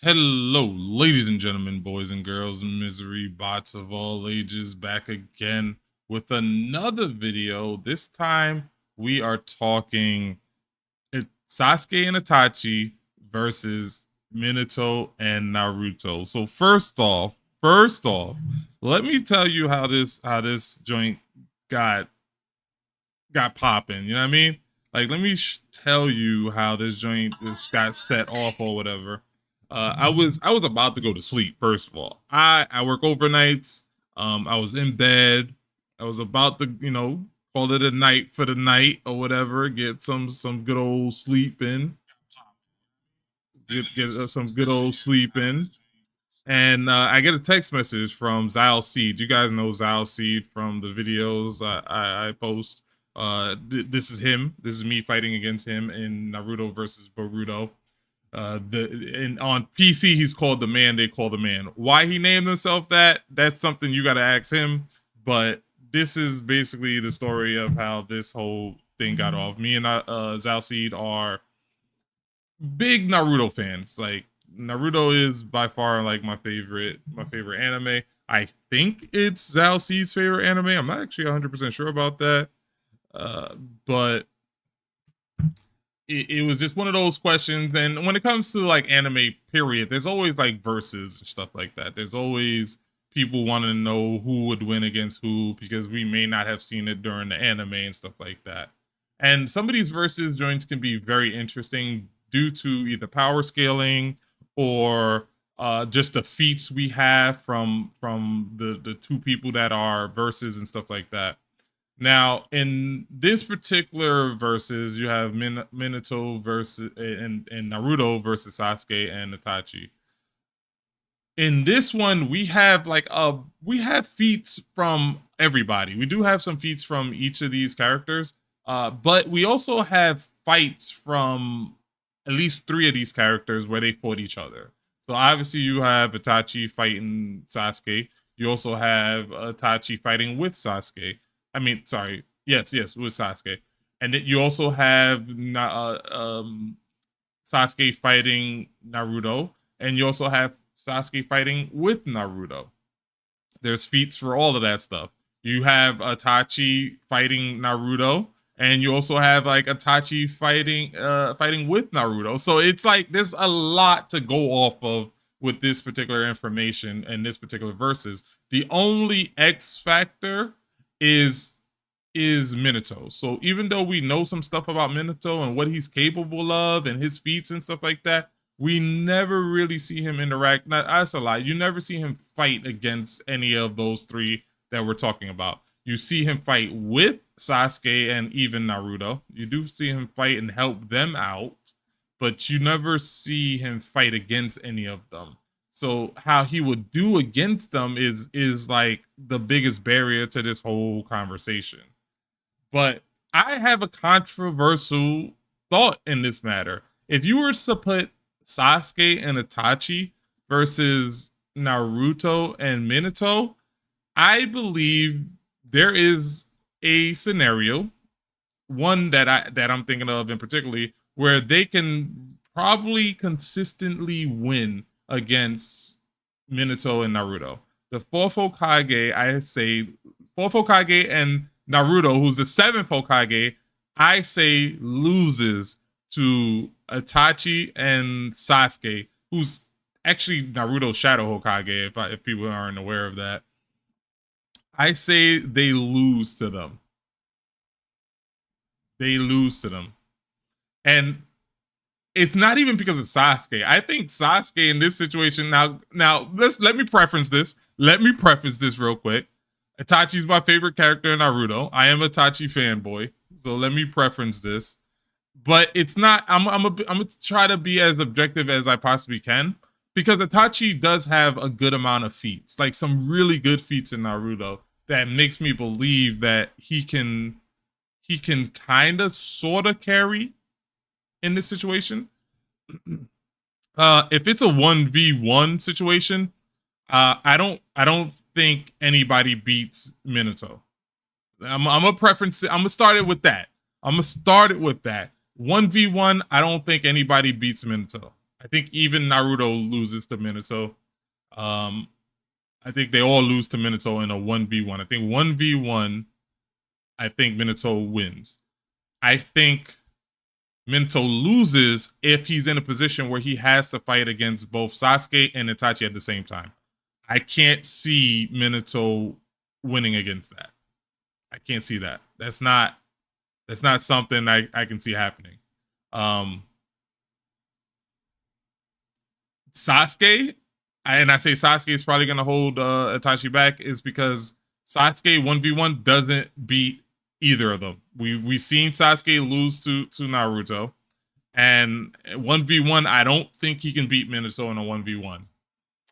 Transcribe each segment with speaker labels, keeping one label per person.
Speaker 1: Hello, ladies and gentlemen, boys and girls, misery bots of all ages, back again with another video. This time we are talking Sasuke and Itachi versus Minato and Naruto. So first off, let me tell you how this joint got got popping. You know what I mean? Like, let me tell you how this joint just got set off or whatever. I was about to go to sleep. First of all, I work overnights. I was in bed. I was about to, call it a night for the night or whatever. Get some good old sleep in. Get some good old sleep in. And I get a text message from Zal Seed. You guys know Zal Seed from the videos I post. This is him. This is me fighting against him in Naruto versus Boruto. On PC he's called the man they call the man. Why he named himself that? That's something you got to ask him. But this is basically the story of how this whole thing got off. Me and Zal Seed are big Naruto fans. Like, Naruto is by far like my favorite anime. I think it's Zal C's favorite anime. I'm not actually 100% sure about that. But it was just one of those questions. And when it comes to like anime, period, there's always like verses and stuff like that. There's always people wanting to know who would win against who because we may not have seen it during the anime and stuff like that. And some of these versus joints can be very interesting due to either power scaling or just the feats we have from the two people that are versus and stuff like that. Now, in this particular versus, you have Minato versus and Naruto versus Sasuke and Itachi. In this one, we have feats from everybody. We do have some feats from each of these characters, but we also have fights from at least three of these characters where they fought each other. So obviously, you have Itachi fighting Sasuke. You also have Itachi fighting with Sasuke. I mean, sorry. Yes, with Sasuke. And then you also have Sasuke fighting Naruto, and you also have Sasuke fighting with Naruto. There's feats for all of that stuff. You have Itachi fighting Naruto, and you also have like Itachi fighting with Naruto. So it's like there's a lot to go off of with this particular information and this particular verses. The only X factor is Minato. So even though we know some stuff about Minato and what he's capable of and his feats and stuff like that, we never really see him interact. Not, that's a lie. You never see him fight against any of those three that we're talking about. You see him fight with Sasuke and even Naruto. You do see him fight and help them out, but you never see him fight against any of them. So how he would do against them is like the biggest barrier to this whole conversation. But I have a controversial thought in this matter. If you were to put Sasuke and Itachi versus Naruto and Minato, I believe there is a scenario, one that I'm thinking of in particularly, where they can probably consistently win against Minato and Naruto. The fourth Hokage, I say, fourth Hokage and Naruto, who's the seventh Hokage, I say loses to Itachi and Sasuke, who's actually Naruto's shadow Hokage. If people aren't aware of that, I say they lose to them. They lose to them, and it's not even because of Sasuke. I think Sasuke in this situation now let me preference this. Let me preface this real quick. Itachi's my favorite character in Naruto. I am a Itachi fanboy, so let me preference this. But it's not. I'm gonna try to be as objective as I possibly can because Itachi does have a good amount of feats, like some really good feats in Naruto that makes me believe that he can kind of sort of carry in this situation. If it's a 1v1 situation, I don't think anybody beats Minato. I'm a preference. I'm gonna start it with that. 1v1. I don't think anybody beats Minato. I think even Naruto loses to Minato. Um, I think they all lose to Minato in a 1v1. I think 1v1, I think Minato wins. I think Minato loses if he's in a position where he has to fight against both Sasuke and Itachi at the same time. I can't see Minato winning against that. I can't see that. That's not something I can see happening. Um Sasuke, and I say Sasuke is probably gonna hold Itachi back, is because Sasuke 1v1 doesn't beat either of them. We seen Sasuke lose to Naruto, and 1v1 I don't think he can beat Minato in a 1v1.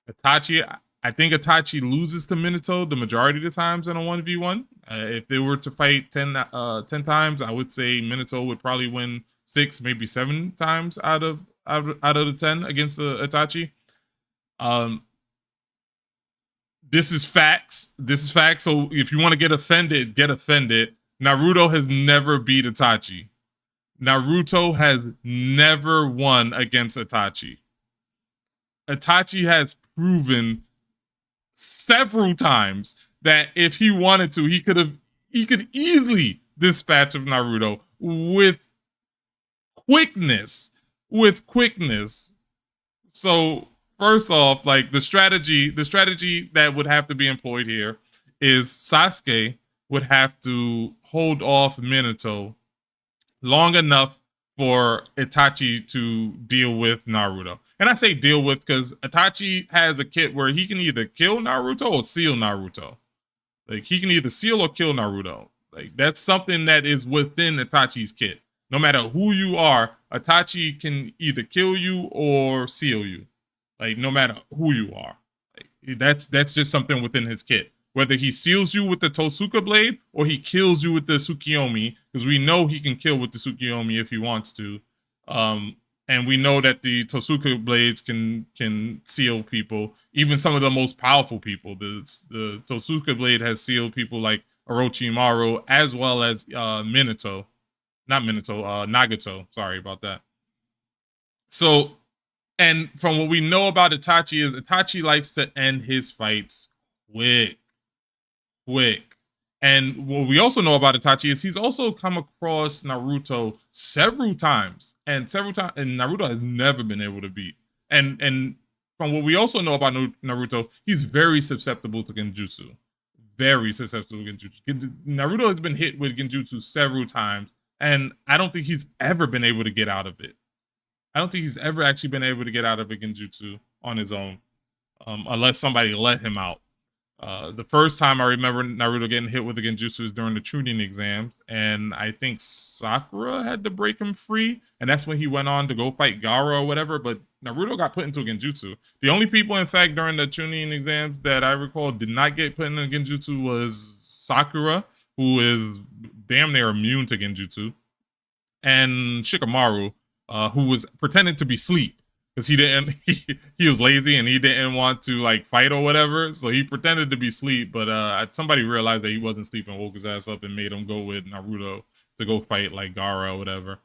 Speaker 1: Itachi, I think Itachi loses to Minato the majority of the times in a 1v1. If they were to fight 10 times, I would say Minato would probably win 6, maybe 7 times out of the 10 against Itachi. This is facts. This is facts. So if you want to get offended, get offended. Naruto has never beat Itachi. Naruto has never won against Itachi. Itachi has proven several times that if he wanted to, he could easily dispatch of Naruto with quickness. With quickness. So first off, like the strategy that would have to be employed here is Sasuke would have to hold off Minato long enough for Itachi to deal with Naruto. And I say deal with because Itachi has a kit where he can either kill Naruto or seal Naruto. Like he can either seal or kill Naruto. Like that's something that is within Itachi's kit. No matter who you are, Itachi can either kill you or seal you. Like no matter who you are. Like, that's just something within his kit. Whether he seals you with the Tosuka blade or he kills you with the Tsukiyomi, because we know he can kill with the Tsukiyomi if he wants to. And we know that the Tosuka blades can seal people, even some of the most powerful people. The Tosuka blade has sealed people like Orochimaru as well as Minato. Not Minato, Nagato. Sorry about that. So, and from what we know about Itachi is Itachi likes to end his fights quick. And what we also know about Itachi is he's also come across Naruto several times, and Naruto has never been able to beat. And from what we also know about Naruto, he's very susceptible to genjutsu. Very susceptible to genjutsu. Naruto has been hit with genjutsu several times, and I don't think he's ever been able to get out of it. I don't think he's ever actually been able to get out of a genjutsu on his own, unless somebody let him out. The first time I remember Naruto getting hit with a genjutsu was during the Chunin exams, and I think Sakura had to break him free, and that's when he went on to go fight Gaara or whatever, but Naruto got put into a genjutsu. The only people, in fact, during the Chunin exams that I recall did not get put in a genjutsu was Sakura, who is damn near immune to genjutsu, and Shikamaru, who was pretending to be asleep because he was lazy and he didn't want to like fight or whatever, so he pretended to be asleep, but somebody realized that he wasn't sleeping, woke his ass up and made him go with Naruto to go fight like Gaara or whatever.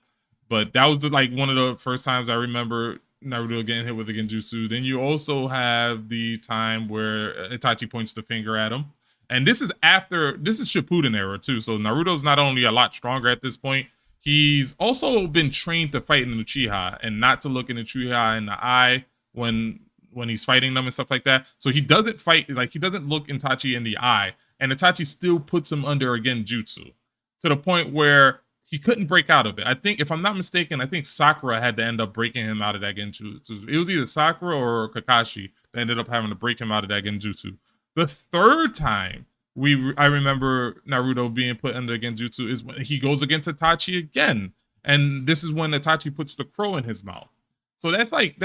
Speaker 1: But that was like one of the first times I remember Naruto getting hit with a genjutsu. Then you also have the time where Itachi points the finger at him, and this is Shippuden era too, so Naruto's not only a lot stronger at this point, he's also been trained to fight in the Uchiha and not to look in the Uchiha in the eye when he's fighting them and stuff like that. So he doesn't fight, like he doesn't look Itachi in the eye, and Itachi still puts him under a genjutsu to the point where he couldn't break out of it. I think, if I'm not mistaken, I think Sakura had to end up breaking him out of that genjutsu. It was either Sakura or Kakashi that ended up having to break him out of that genjutsu. The third time I remember Naruto being put under genjutsu is when he goes against Itachi again, and this is when Itachi puts the crow in his mouth. So that's like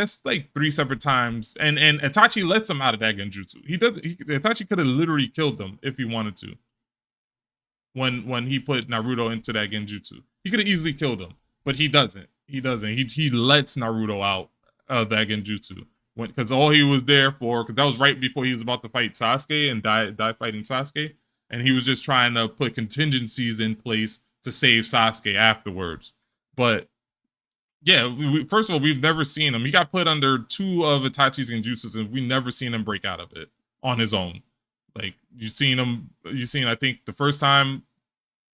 Speaker 1: 3 separate times, and Itachi lets him out of that genjutsu. Itachi could have literally killed him if he wanted to. When he put Naruto into that genjutsu, he could have easily killed him, but he doesn't. He lets Naruto out of that genjutsu, because all he was there for, because that was right before he was about to fight Sasuke and die fighting Sasuke, and he was just trying to put contingencies in place to save Sasuke afterwards. But Yeah, first of all, we've never seen him. He got put under 2 of Itachi's genjutsus, and we never seen him break out of it on his own. Like you've seen him, you've seen. I think the first time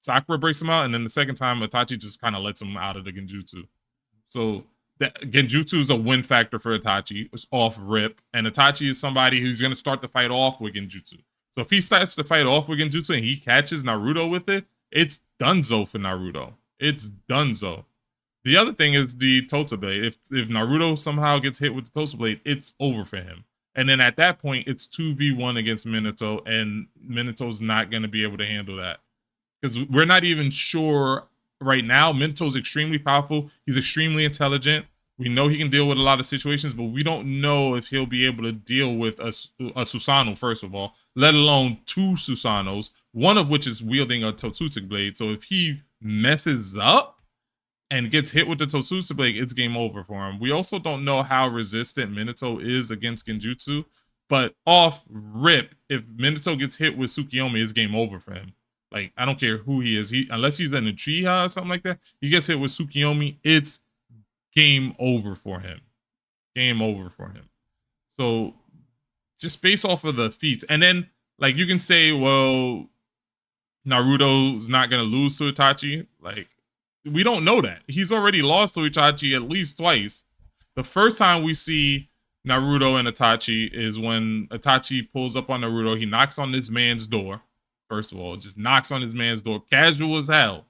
Speaker 1: Sakura breaks him out, and then the second time Itachi just kind of lets him out of the genjutsu. So that genjutsu is a win factor for Itachi. It's off rip, and Itachi is somebody who's going to start the fight off with genjutsu. So if he starts to fight off with genjutsu and he catches Naruto with it, it's donezo for Naruto. It's donezo. The other thing is the Tota Blade. If Naruto somehow gets hit with the Tota Blade, it's over for him. And then at that point, it's 2v1 against Minato, and Minato's not going to be able to handle that. Because we're not even sure right now. Minato's extremely powerful. He's extremely intelligent. We know he can deal with a lot of situations, but we don't know if he'll be able to deal with a Susanoo, first of all, let alone 2 Susanos, one of which is wielding a Totsuki blade. So if he messes up and gets hit with the Totsuki blade, it's game over for him. We also don't know how resistant Minato is against genjutsu, but off rip, if Minato gets hit with Tsukiyomi, it's game over for him. Like, I don't care who he is. Unless he's an Uchiha or something like that, he gets hit with Tsukiyomi, it's game over for him. Game over for him. So just based off of the feats. And then, like, you can say, well, Naruto's not going to lose to Itachi. Like, we don't know that. He's already lost to Itachi at least twice. The first time we see Naruto and Itachi is when Itachi pulls up on Naruto. He knocks on this man's door. First of all, just knocks on his man's door. Casual as hell.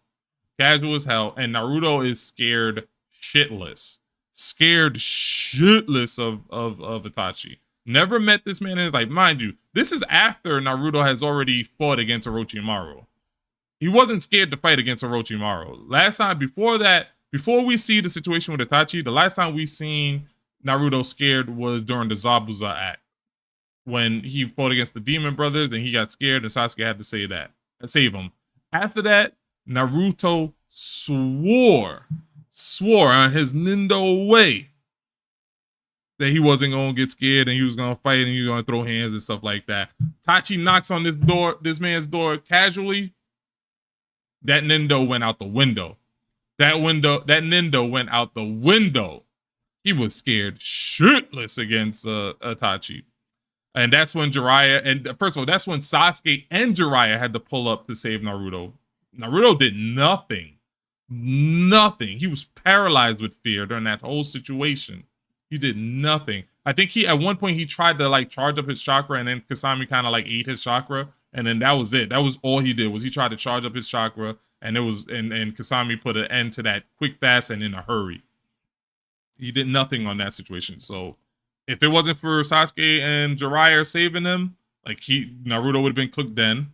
Speaker 1: Casual as hell. And Naruto is scared shitless. Scared shitless of Itachi. Never met this man in his life. Mind you, this is after Naruto has already fought against Orochimaru. He wasn't scared to fight against Orochimaru. Last time, before that, before we see the situation with Itachi, the last time we seen Naruto scared was during the Zabuza act, when he fought against the Demon Brothers and he got scared and Sasuke had to save him. After that, Naruto swore on his Nindo way that he wasn't going to get scared and he was going to fight and he was going to throw hands and stuff like that. Tachi knocks on this man's door casually. That Nindo went out the window. That Nindo went out the window. He was scared shitless against Itachi. And that's when Jiraiya, and first of all, that's when Sasuke and Jiraiya had to pull up to save Naruto. Naruto did nothing. Nothing. He was paralyzed with fear during that whole situation. He did nothing. I think at one point he tried to like charge up his chakra, and then Kasami kind of like ate his chakra, and then that was it. That was all he did, was he tried to charge up his chakra, and and Kasami put an end to that quick, fast, and in a hurry. He did nothing on that situation. So if it wasn't for Sasuke and Jiraiya saving him, like Naruto would have been cooked then.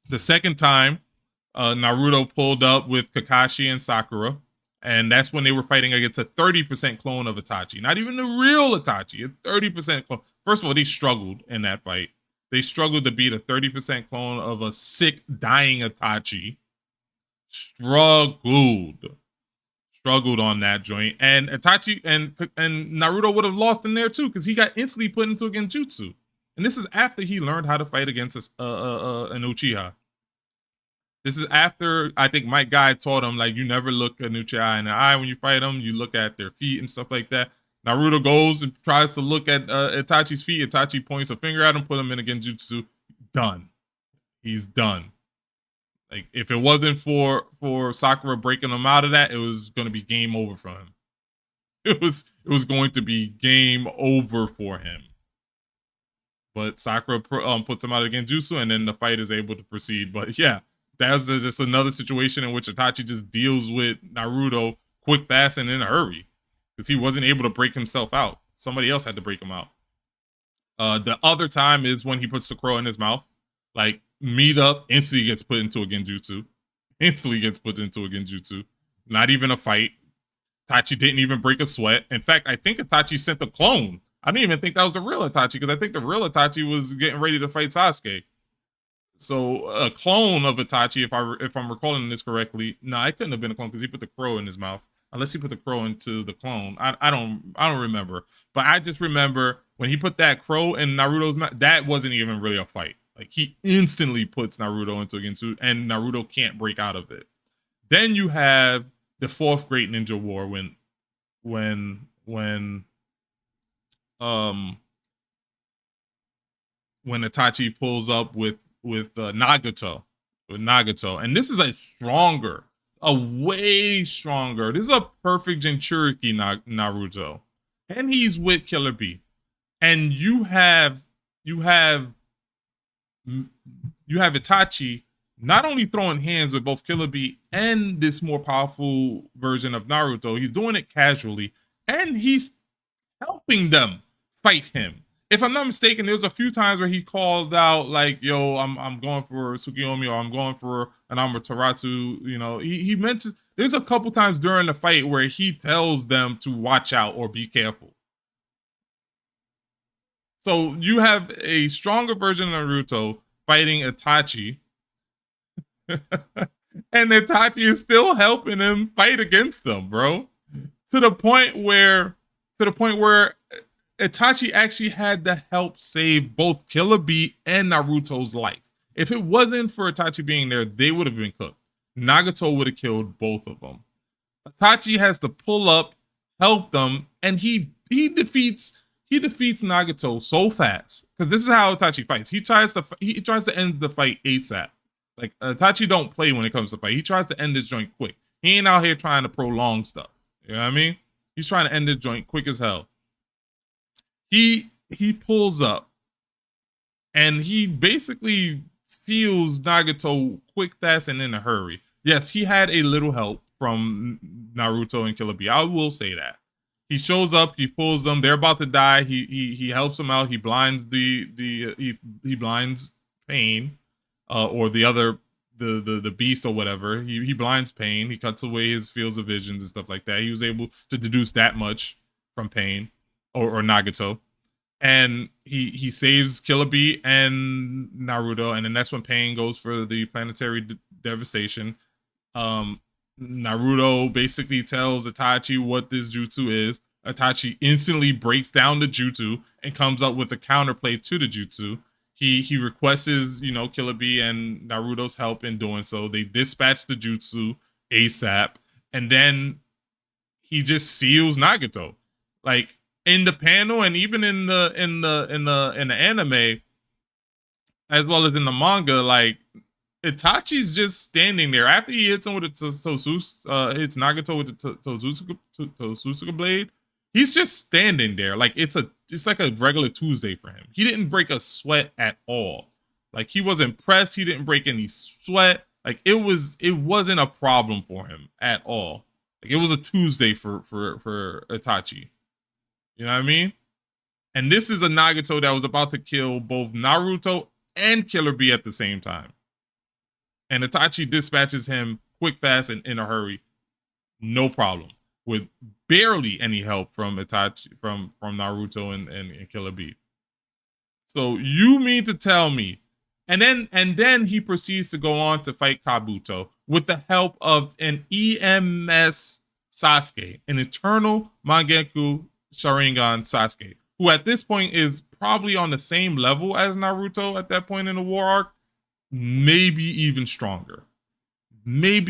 Speaker 1: The second time, Naruto pulled up with Kakashi and Sakura, and that's when they were fighting against a 30% clone of Itachi. Not even the real Itachi, a 30% clone. First of all, they struggled in that fight. They struggled to beat a 30% clone of a sick, dying Itachi. Struggled on that joint, and Itachi and Naruto would have lost in there too, because he got instantly put into a genjutsu, and this is after he learned how to fight against an Uchiha. This is after, I think, Mike Guy taught him, like, you never look an Uchiha in the eye when you fight them. You look at their feet and stuff like that. Naruto goes and tries to look at Itachi's feet. Itachi points a finger at him, put him in a genjutsu. Done. He's done. Like, if it wasn't for Sakura breaking him out of that, it was going to be game over for him. It was going to be game over for him. But Sakura puts him out of genjutsu, and then the fight is able to proceed. But yeah, that's just another situation in which Itachi just deals with Naruto quick, fast, and in a hurry, because he wasn't able to break himself out. Somebody else had to break him out. The other time is when he puts the crow in his mouth. Like, meet up, instantly gets put into a genjutsu. Not even a fight. Itachi didn't even break a sweat. In fact, I think Itachi sent a clone. I didn't even think that was the real Itachi, because I think the real Itachi was getting ready to fight Sasuke. So a clone of Itachi, if I'm recalling this correctly, no, it couldn't have been a clone, because he put the crow in his mouth. Unless he put the crow into the clone. I don't remember. But I just remember when he put that crow in Naruto's mouth, that wasn't even really a fight. Like, he instantly puts Naruto into a genjutsu, and Naruto can't break out of it. Then you have the fourth Great Ninja War when um when Itachi pulls up with Nagato, and this is a way stronger. This is a perfect Jinchuriki Naruto, and he's with Killer B, and you have Itachi not only throwing hands with both Killer B and this more powerful version of Naruto. He's doing it casually, and he's helping them fight him. If I'm not mistaken, there was a few times where he called out like, "Yo, I'm going for Tsukiyomi, or I'm going for an Amaterasu." You know, he meant to. There's a couple times during the fight where he tells them to watch out or be careful. So you have a stronger version of Naruto fighting Itachi, and Itachi is still helping him fight against them, bro. To the point where Itachi actually had to help save both Killer B and Naruto's life. If it wasn't for Itachi being there, they would have been cooked. Nagato would have killed both of them. Itachi has to pull up, help them, and he defeats Nagato so fast. Because this is how Itachi fights. He tries to end the fight ASAP. Like Itachi don't play when it comes to fight. He tries to end this joint quick. He ain't out here trying to prolong stuff. You know what I mean? He's trying to end this joint quick as hell. He pulls up and he basically seals Nagato quick, fast, and in a hurry. Yes, he had a little help from Naruto and Killer B. I will say that. He shows up, he pulls them, they're about to die. He helps them out. He blinds he blinds Pain, or the beast or whatever. He blinds Pain. He cuts away his fields of visions and stuff like that. He was able to deduce that much from Pain. Or Nagato, and he saves Killer B and Naruto, and then that's when Pain goes for the planetary devastation. Naruto basically tells Itachi what this jutsu is. Itachi instantly breaks down the jutsu and comes up with a counterplay to the jutsu. He requests Killer B and Naruto's help in doing so. They dispatch the jutsu ASAP, and then he just seals Nagato. Like, in the panel and even in the anime, as well as in the manga, like Itachi's just standing there after he hits him with hits Nagato with the Totsuka blade. He's just standing there like it's like a regular Tuesday for him. He didn't break a sweat at all. Like, he was impressed. He didn't break any sweat. Like, it wasn't a problem for him at all. Like, it was a Tuesday for Itachi. You know what I mean? And this is a Nagato that was about to kill both Naruto and Killer B at the same time. And Itachi dispatches him quick, fast, and in a hurry. No problem. With barely any help from Itachi, from Naruto and Killer B. So you mean to tell me, and then he proceeds to go on to fight Kabuto with the help of an EMS Sasuke, an Eternal Mangekyou Sharingan Sasuke, who at this point is probably on the same level as Naruto at that point in the war arc, maybe even stronger than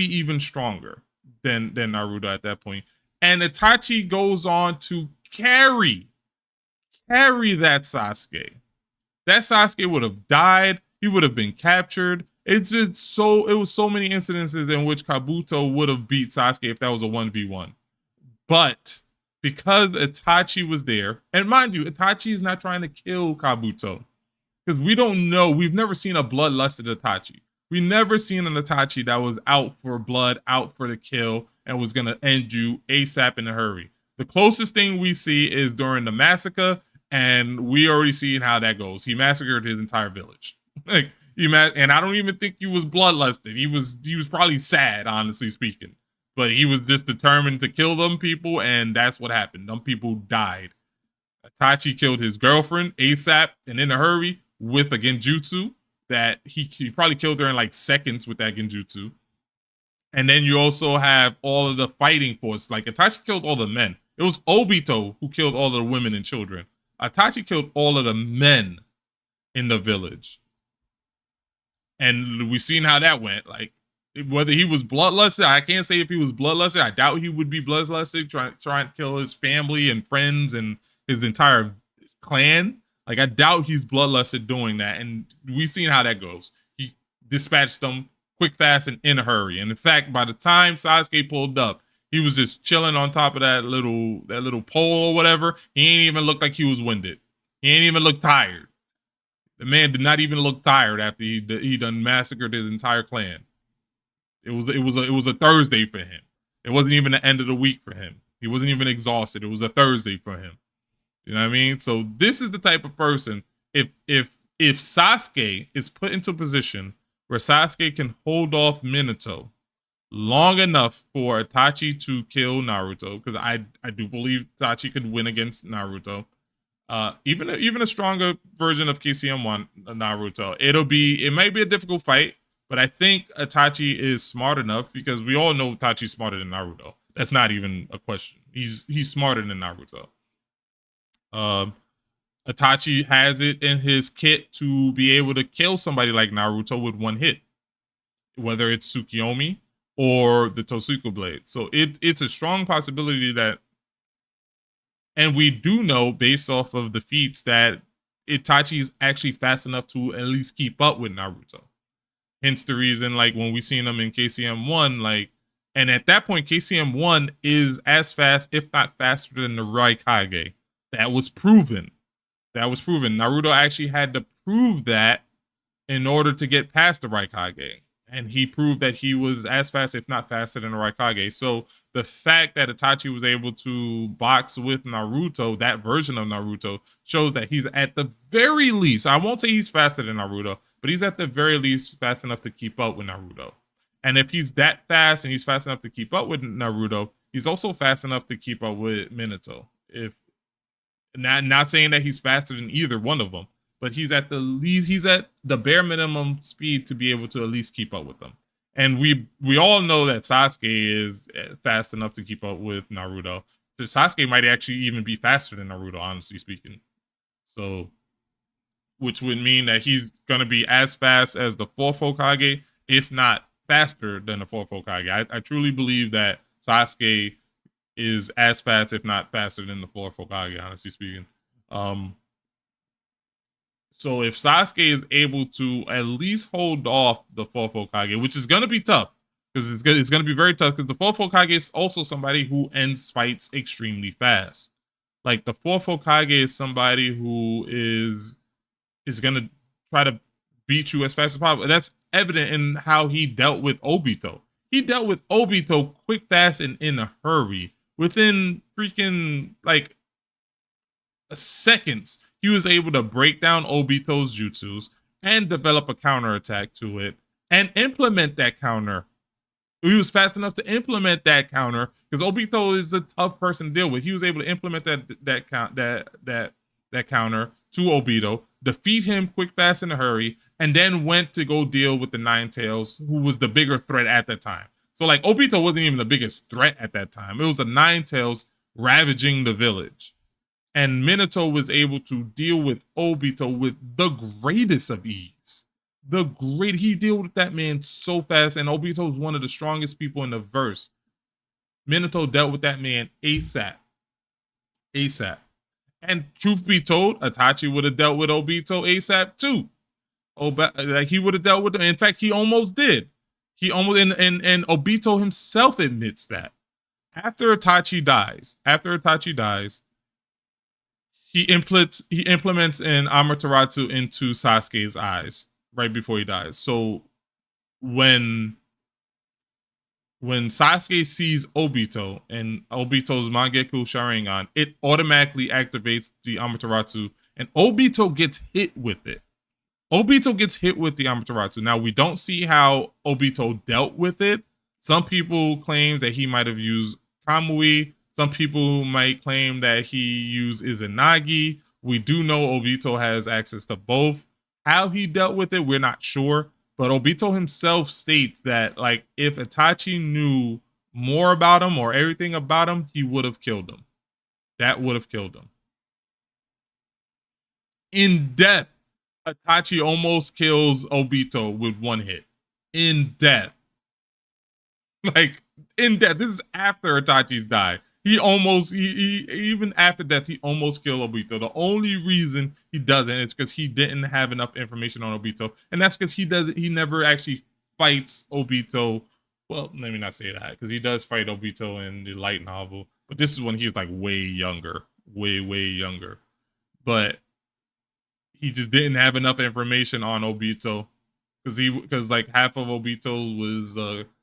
Speaker 1: Naruto at that point. And Itachi goes on to carry that Sasuke. That Sasuke would have died. He would have been captured. It was so many incidences in which Kabuto would have beat Sasuke if that was a 1v1. But because Itachi was there, and mind you, Itachi is not trying to kill Kabuto, because we don't know. We've never seen a bloodlusted Itachi. We never seen an Itachi that was out for blood, out for the kill, and was gonna end you ASAP in a hurry. The closest thing we see is during the massacre, and we already seen how that goes. He massacred his entire village. And I don't even think he was bloodlusted. He was probably sad, honestly speaking. But he was just determined to kill them people, and that's what happened. Them people died. Itachi killed his girlfriend ASAP and in a hurry with a genjutsu that he probably killed her in like seconds with that genjutsu. And then you also have all of the fighting force. Like, Itachi killed all the men. It was Obito who killed all of the women and children. Itachi killed all of the men in the village. And we've seen how that went. Like, whether he was bloodlusted, I can't say if he was bloodlusted. I doubt he would be bloodlusted, trying to kill his family and friends and his entire clan. Like, I doubt he's bloodlusted doing that. And we've seen how that goes. He dispatched them quick, fast, and in a hurry. And in fact, by the time Sasuke pulled up, he was just chilling on top of that little pole or whatever. He ain't even looked like he was winded. He ain't even looked tired. The man did not even look tired after he done massacred his entire clan. It was a Thursday for him. It wasn't even the end of the week for him. He wasn't even exhausted. It was a Thursday for him. You know what I mean? So this is the type of person. If Sasuke is put into a position where Sasuke can hold off Minato long enough for Itachi to kill Naruto, because I do believe Itachi could win against Naruto. Even a stronger version of KCM1 Naruto. It might be a difficult fight, but I think Itachi is smart enough, because we all know Itachi's smarter than Naruto. That's not even a question. He's smarter than Naruto. Itachi has it in his kit to be able to kill somebody like Naruto with one hit, whether it's Tsukiyomi or the Tosuko blade. So it's a strong possibility that, and we do know based off of the feats that Itachi is actually fast enough to at least keep up with Naruto. Hence the reason, like, when we seen him in KCM1, like, and at that point, KCM1 is as fast, if not faster, than the Raikage. That was proven. Naruto actually had to prove that in order to get past the Raikage. And he proved that he was as fast, if not faster, than the Raikage. So the fact that Itachi was able to box with Naruto, that version of Naruto, shows that he's at the very least, I won't say he's faster than Naruto, but he's at the very least fast enough to keep up with Naruto. And if he's that fast and he's fast enough to keep up with Naruto, he's also fast enough to keep up with Minato. If not saying that he's faster than either one of them, but he's at the bare minimum speed to be able to at least keep up with them. And we all know that Sasuke is fast enough to keep up with Naruto. So Sasuke might actually even be faster than Naruto, honestly speaking. So, which would mean that he's gonna be as fast as the fourth Hokage, if not faster than the fourth Hokage. I truly believe that Sasuke is as fast, if not faster, than the fourth Hokage, honestly speaking. So if Sasuke is able to at least hold off the fourth Hokage, which is going to be tough, because it's going to be very tough, because the fourth Hokage is also somebody who ends fights extremely fast. Like, the fourth Hokage is somebody who is going to try to beat you as fast as possible. That's evident in how he dealt with Obito. He dealt with Obito quick, fast, and in a hurry. Within freaking, like, seconds, he was able to break down Obito's jutsus and develop a counterattack to it and implement that counter. He was fast enough to implement that counter, because Obito is a tough person to deal with. He was able to implement that counter to Obito, defeat him quick, fast, in a hurry, and then went to go deal with the Nine Tails, who was the bigger threat at that time. So, like, Obito wasn't even the biggest threat at that time. It was the Nine Tails ravaging the village. And Minato was able to deal with Obito with the greatest of ease. He dealt with that man so fast, and Obito is one of the strongest people in the verse. Minato dealt with that man ASAP. And truth be told, Itachi would have dealt with Obito ASAP too. Like, he would have dealt with him. In fact, he almost did. He almost, and Obito himself admits that. After Itachi dies, he implements an Amaterasu into Sasuke's eyes right before he dies. So when Sasuke sees Obito and Obito's Mangekyou Sharingan, it automatically activates the Amaterasu, and Obito gets hit with it. Obito gets hit with the Amaterasu. Now, we don't see how Obito dealt with it. Some people claim that he might have used Kamui. Some people might claim that he used Izanagi. We do know Obito has access to both. How he dealt with it, we're not sure. But Obito himself states that, like, if Itachi knew more about him or everything about him, he would have killed him. That would have killed him. In death, Itachi almost kills Obito with one hit. In death. Like in death. This is after Itachi's died. He even after death, he almost killed Obito. The only reason he doesn't is because he didn't have enough information on Obito, and that's because he never actually fights Obito. Well, let me not say that, because he does fight Obito in the light novel, but this is when he's like way younger, way younger. But he just didn't have enough information on Obito, because like half of Obito was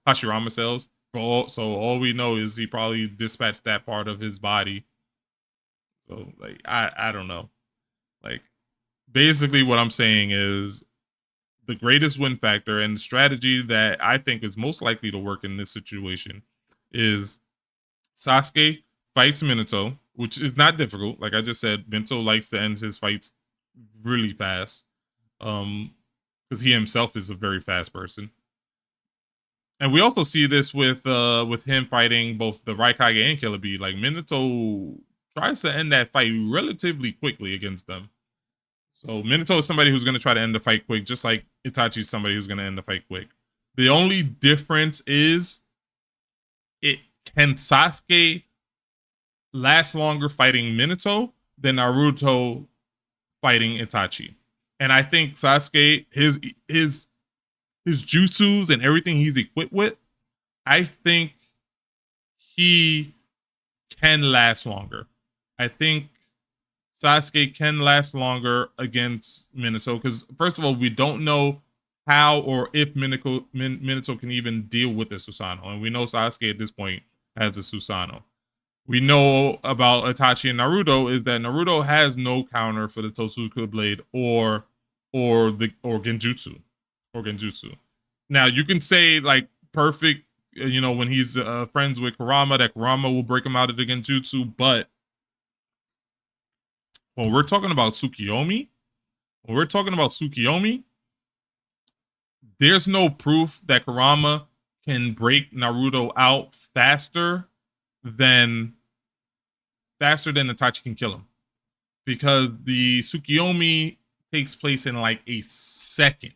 Speaker 1: Hashirama cells. So all we know is he probably dispatched that part of his body. So like I don't know. Like basically what I'm saying is the greatest win factor and the strategy that I think is most likely to work in this situation is Sasuke fights Minato, which is not difficult. Like I just said, Minato likes to end his fights really fast. Because he himself is a very fast person. And we also see this with him fighting both the Raikage and Killer Bee. Like Minato tries to end that fight relatively quickly against them. So Minato is somebody who's going to try to end the fight quick, just like Itachi is somebody who's going to end the fight quick. The only difference is, can Sasuke last longer fighting Minato than Naruto fighting Itachi. And I think Sasuke, his jutsus and everything he's equipped with, I think he can last longer. I think Sasuke can last longer against Minato, because first of all, we don't know how or if Minato can even deal with the Susanoo, and we know Sasuke at this point has a Susanoo. We know about Itachi and Naruto is that Naruto has no counter for the Totsuka blade or Genjutsu. Now you can say like perfect, when he's friends with Kurama, that Kurama will break him out of the Genjutsu, but when we're talking about Tsukiyomi, there's no proof that Kurama can break Naruto out faster than Itachi can kill him, because the Tsukiyomi takes place in like a second.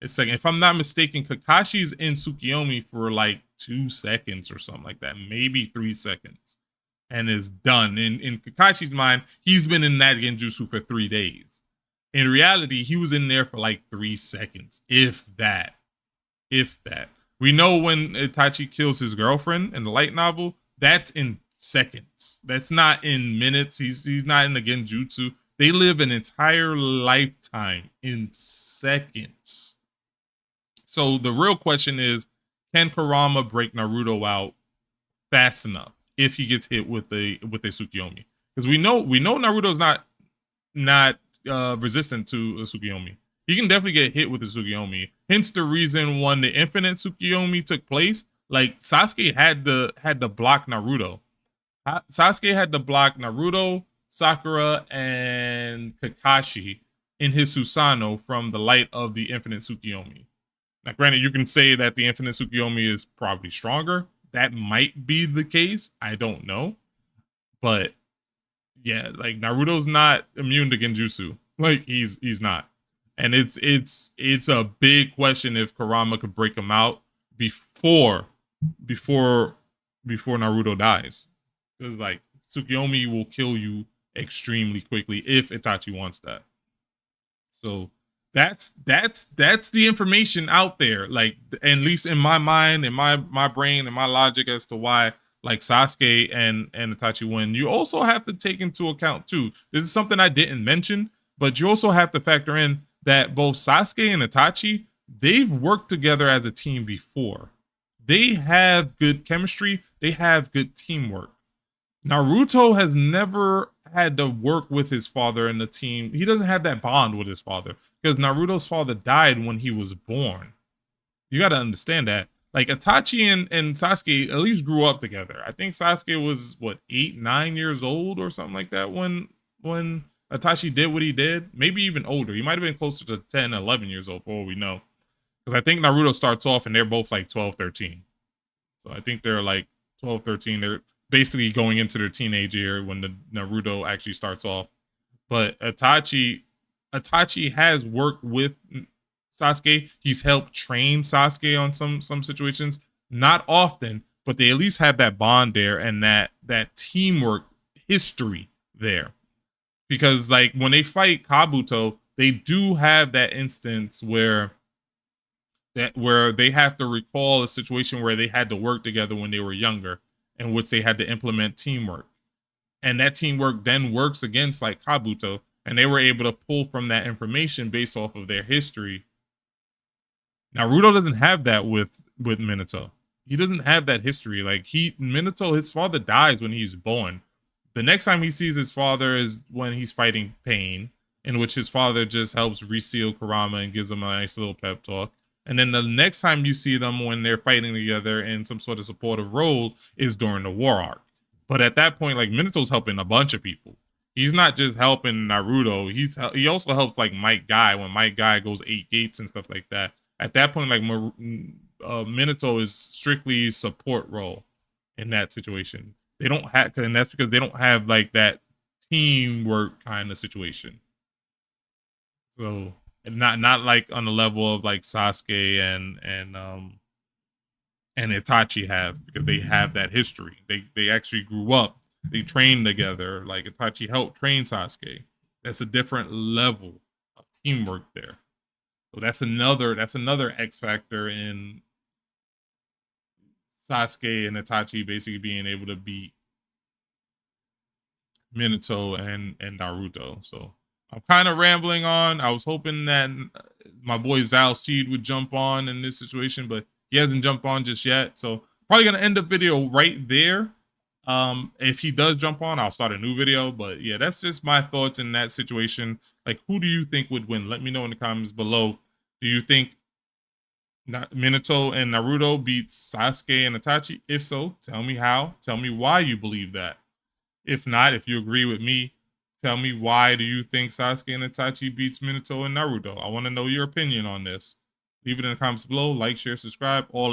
Speaker 1: If I'm not mistaken, Kakashi's in Tsukiyomi for like 2 seconds or something like that, maybe 3 seconds, and is done. In Kakashi's mind, he's been in that Genjutsu for 3 days. In reality, he was in there for like 3 seconds, if that. We know when Itachi kills his girlfriend in the light novel, that's in seconds. That's not in minutes. He's not in the Genjutsu. They live an entire lifetime in seconds. So the real question is, can Kurama break Naruto out fast enough if he gets hit with a Tsukiyomi? Because we know Naruto's not resistant to a Tsukiyomi. He can definitely get hit with a Tsukiyomi. Hence the reason when the Infinite Tsukiyomi took place, like Sasuke had to block Naruto. Sasuke had to block Naruto, Sakura, and Kakashi in his Susanoo from the light of the Infinite Tsukiyomi. Now, granted, you can say that the Infinite Tsukiyomi is probably stronger. That might be the case. I don't know. But yeah, like Naruto's not immune to Genjutsu. Like he's not. And it's a big question if Kurama could break him out before Naruto dies. Because like Tsukiyomi will kill you extremely quickly if Itachi wants that. So that's the information out there. Like, at least in my mind, in my brain, and my logic as to why like Sasuke and Itachi win. You also have to take into account too. This is something I didn't mention, but you also have to factor in that both Sasuke and Itachi, they've worked together as a team before. They have good chemistry. They have good teamwork. Naruto has never had to work with his father in the team. He doesn't have that bond with his father because Naruto's father died when he was born. You got to understand that. Like Itachi and Sasuke at least grew up together. I think Sasuke was 8, 9 years old or something like that when Itachi did what he did. Maybe even older. He might have been closer to 10, 11 years old for all we know. Because I think Naruto starts off and they're both like 12, 13. So I think they're like 12, 13. They're basically going into their teenage year when the Naruto actually starts off. But Itachi has worked with Sasuke. He's helped train Sasuke on some situations. Not often, but they at least have that bond there and that teamwork history there. Because like when they fight Kabuto, they do have that instance where they have to recall a situation where they had to work together when they were younger, in which they had to implement teamwork. And that teamwork then works against like Kabuto, and they were able to pull from that information based off of their history. Naruto doesn't have that with Minato. He doesn't have that history. Like Minato, his father dies when he's born. The next time he sees his father is when he's fighting Pain, in which his father just helps reseal Kurama and gives him a nice little pep talk. And then the next time you see them when they're fighting together in some sort of supportive role is during the war arc. But at that point, like Minato's helping a bunch of people. He's not just helping Naruto. He also helps like Might Guy when Might Guy goes 8 gates and stuff like that. At that point, like Minato is strictly support role in that situation. They don't have, and that's because they don't have like that teamwork kind of situation. So not like on the level of like Sasuke and Itachi have, because they have that history. They actually grew up. They trained together. Like Itachi helped train Sasuke. That's a different level of teamwork there. So that's another X factor in Sasuke and Itachi basically being able to beat Minato and Naruto. So I'm kind of rambling on. I was hoping that my boy Zal Seed would jump on in this situation, but he hasn't jumped on just yet. So probably gonna end the video right there. If he does jump on, I'll start a new video. But yeah, that's just my thoughts in that situation. Like, who do you think would win? Let me know in the comments below. Do you think Minato and Naruto beats Sasuke and Itachi? If so, tell me how. Tell me why you believe that. If not, if you agree with me, tell me why do you think Sasuke and Itachi beats Minato and Naruto? I want to know your opinion on this. Leave it in the comments below. Like, share, subscribe, all that.